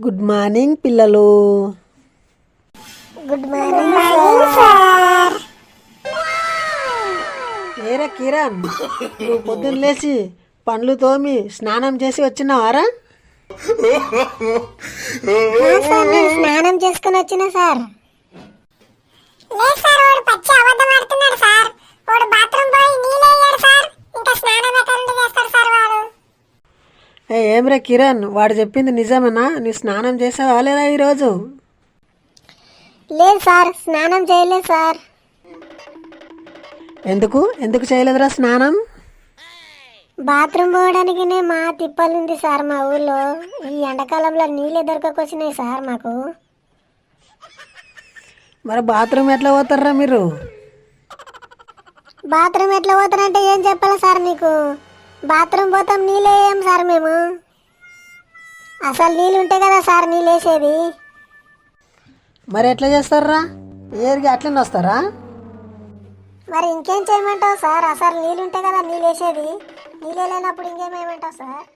Good morning పిల్లలు. Good morning sir. ఏరా కిరణ్, నువ్వు పొద్దున్న లేచి పండ్లు తోమి స్నానం చేసి వచ్చినావారా? సార్ నేను స్నానం చేసుకుని వచ్చిన సార్. లేదు సార్, వాడు పచ్చి అబద్ధం ఆడుతున్నాడు సార్. వాడు బాత్రూమ్ పోయి నీళ్ళు అయ్యాడు సార్. ఇంకా స్నానం ఎక్కడ చేస్తాడు సార్ వాడు? ఏమ్రా కిరణ్, వాడు చెప్పింది నిజమేనా? నీ స్నానం చేసావా లేదా ఈరోజు? లేదు సార్, స్నానం చేయలేదు సార్. ఎందుకు చేయలేదురా స్నానం? బాత్రూమ్ పోవడానికి మా తిప్పలుంది సార్ మా ఊళ్ళో. ఈ ఎండాకాలంలో నీళ్ళే దొరకకొచ్చినాయి సార్ మాకు. మరి బాత్రూమ్ ఎట్లా పోతారా మీరు? బాత్రూమ్ ఎట్లా పోతారంటే ఏం చెప్పాలి సార్ మీకు? బాత్రూమ్ పోతాం, నీళ్ళు వేయం సార్ మేము. అసలు నీళ్ళు ఉంటాయి కదా సార్ నీళ్ళు వేసేది. మరి ఎట్లా చేస్తారా? ఏరికి అట్లనే వస్తారా? మరి ఇంకేం చేయమంటావు సార్? అసలు నీళ్ళు ఉంటాయి కదా నీళ్ళు వేసేది. నీళ్ళు లేనప్పుడు ఇంకేమేయమంటావు సార్?